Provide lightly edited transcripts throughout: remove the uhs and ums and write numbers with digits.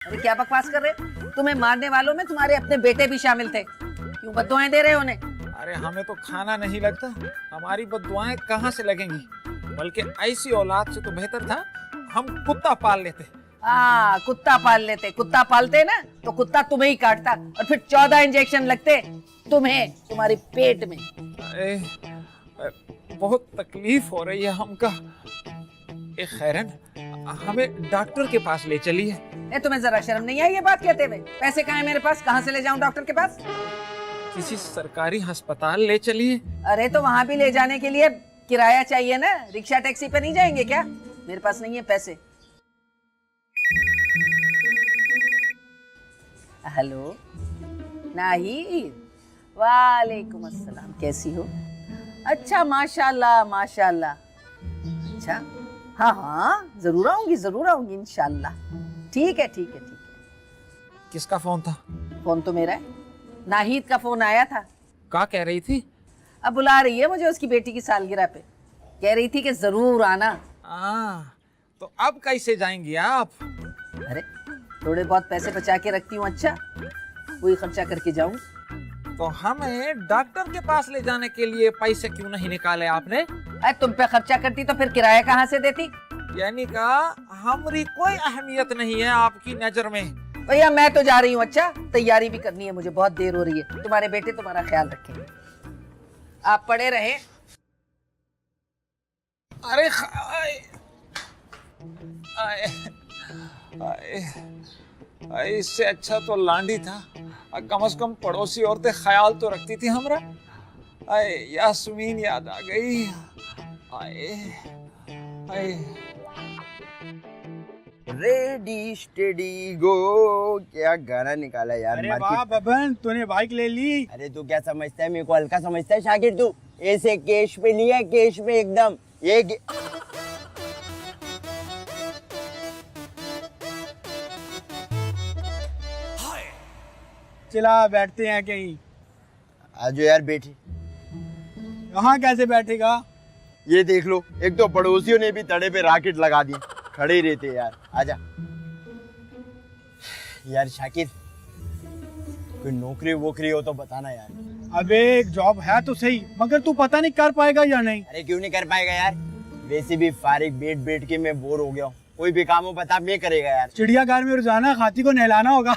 अरे क्या बकवास कर रहे? तुम्हें मारने वालों में तुम्हारे अपने बेटे भी शामिल थे। क्यों बद्दुआएं दे रहे हो उन्हें? अरे हमें तो खाना नहीं लगता, हमारी बद्दुआएं कहाँ से लगेंगी? बल्कि ऐसी औलाद से तो बेहतर था हम कुत्ता पाल लेते। कुत्ता पाल लेते। कुत्ता पालते ना तो कुत्ता तुम्हें ही काटता और फिर 14 इंजेक्शन लगते तुम्हें, तुम्हारे पेट में। बहुत तकलीफ हो रही है हमका। खैरन हमें डॉक्टर के पास ले चलिए। तुम्हें जरा शर्म नहीं आई ये बात कहते हुए? पैसे कहाँ है मेरे पास? कहाँ से ले जाऊं डॉक्टर के पास? किसी सरकारी अस्पताल ले चलिए। अरे तो वहां भी ले जाने के लिए किराया चाहिए ना, रिक्शा टैक्सी पे नहीं जाएंगे क्या? मेरे पास नहीं है पैसे। हेलो नाहिद, वालेकुम अस्सलाम, कैसी हो? अच्छा माशाल्लाह माशाल्लाह। अच्छा हाँ हाँ जरूर आऊंगी इंशाल्लाह। ठीक है ठीक है ठीक है। किसका फोन था? फोन तो मेरा है, नाहिद का फोन आया था। क्या कह रही थी? अब बुला रही है मुझे उसकी बेटी की सालगिरह पे, कह रही थी कि जरूर आना। तो अब कैसे जाएंगी आप? अरे थोड़े बहुत पैसे बचा के रखती हूँ, अच्छा वही खर्चा करके जाऊं। तो हमें डॉक्टर के पास ले जाने के लिए पैसे क्यों नहीं निकाले आपने? अरे तुम पे खर्चा करती तो फिर किराया कहाँ से देती? यानी का हमारी कोई अहमियत नहीं है आपकी नजर में? भैया मैं तो जा रही हूँ, अच्छा तैयारी भी करनी है मुझे, बहुत देर हो रही है। तुम्हारे बेटे तुम्हारा ख्याल रखेंगे, आप पड़े रहे। अरे आए, आए, आए, इससे अच्छा तो लांडी था, कम से कम पड़ोसी औरतें ख्याल तो रखती थी हमरा। आए यास्मीन याद आ गई। आए आए रेडी स्टेडी गो, क्या गाना निकाला यार। अरे वाह बबन, तूने बाइक ले ली। अरे तू क्या समझता है, मेरे को हल्का समझता है शाकिर तू? ऐसे कैश पे लिया, कैश पे एकदम ये चला बैठते हैं कहीं। आजो यार बैठी। यहाँ कैसे बैठेगा? ये देख लो, एक तो पड़ोसियों ने भी तड़े पे राकेट लगा दिए, खड़े ही रहते यार। आजा यार शाकिर, कोई नौकरी वोकरी हो तो बताना यार। अबे एक जॉब है तो सही, मगर तू पता नहीं कर पाएगा या नहीं। अरे क्यों नहीं कर पाएगा यार, वैसे भी फारिग बैठ के मैं बोर हो गया हूँ। कोई भी काम हो बता, मैं करेगा यार। चिड़ियाघर में रोजाना हाथी को नहलाना होगा।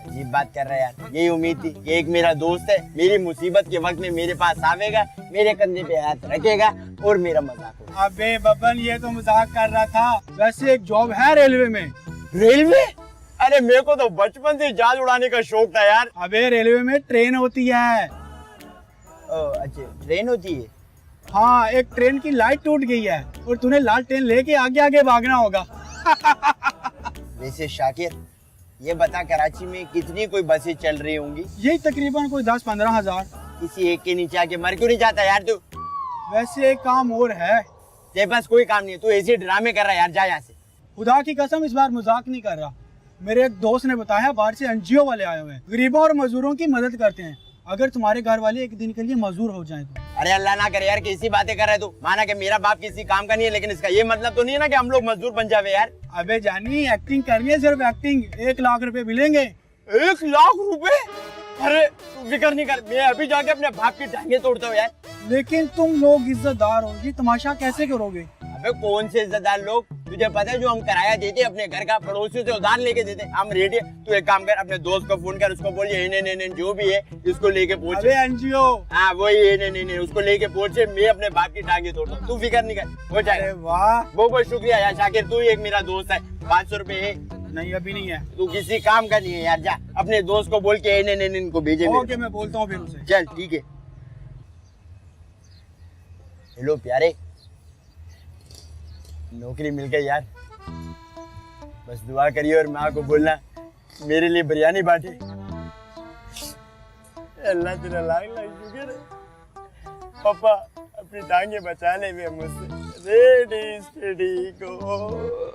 अजीब बात कर रहा है यार। यही उम्मीद थी कि एक मेरा दोस्त है, मेरी मुसीबत के वक्त में मेरे पास आवेगा, मेरे कंधे पे हाथ रखेगा और मेरा मजाक होगा। अबे बबन ये तो मजाक कर रहा था, वैसे एक जॉब है रेलवे में। रेलवे? अरे मेरे को तो बचपन से जहाज उड़ाने का शौक था यार। अबे रेलवे में ट्रेन होती है। अच्छा ट्रेन होती है? हाँ, एक ट्रेन की लाइट टूट गई है और तूने लाल ट्रेन लेके आगे आगे भागना होगा। वैसे शाकिर ये बता, कराची में कितनी कोई बसें चल रही होंगी? यही तकरीबन कोई 10-15 हजार। किसी एक के नीचे आके मर क्यों नहीं जाता यार तू? वैसे एक काम और है। तेरे पास कोई काम नहीं है, तू ऐसे ड्रामे कर रहा है यार, जा यहाँ से। खुदा की कसम इस बार मजाक नहीं कर रहा। मेरे एक दोस्त ने बताया बाहर से एनजीओ वाले आए हुए हैं, गरीबों और मजदूरों की मदद करते हैं। अगर तुम्हारे घर वाले एक दिन के लिए मजदूर हो जाएं तो। अरे अल्लाह ना करे यार, कैसी बातें कर रहा है तू? माना कि मेरा बाप किसी काम का नहीं है, लेकिन इसका ये मतलब तो नहीं है ना कि हम लोग मजदूर बन जावे यार। अबे जानी, एक्टिंग करनी है, सिर्फ एक्टिंग। 1 लाख रुपए मिलेंगे। 1 लाख रुपए? अरे तू फिक्र नहीं कर, मैं अभी जाके अपने बाप की टांगे तोड़ता हूँ यार। लेकिन तुम लोग इज्जतदार हो, ये तमाशा कैसे करोगे? अबे कौन से इज्जतदार लोग? तुझे पता है जो हम किराया देते अपने घर का, पड़ोसियों से उधार लेके देते, हम रेडी। तू एक काम कर, अपने दोस्त को फोन कर, उसको बोल ये जो भी है इसको लेके पहुंच। अबे एनजीओ? हाँ वही नहीं, उसको लेके पहुंचे, मैं अपने बाप की टांगे तोड़ता हूँ। तू फिक्र नहीं कर, हो जाएगा। वाह, बहुत बहुत शुक्रिया यार शाकिर, तू एक मेरा दोस्त है। 500 रुपए है? नहीं अभी नहीं है। तू किसी काम का नहीं है यार, जा अपने दोस्त को बोल के इनको भेजे। ओके मैं बोलता हूँ फिर उसे। चल ठीक है। हेलो प्यारे, नौकरी मिल गई यार, बस दुआ करिए और माँ को बोलना मेरे लिए बिरयानी बांटे। अल्लाह तेरा लाख लाख शुक्र है। पापा अपनी टांगे बचा ले मुझसे। रेडी स्टेडी गो।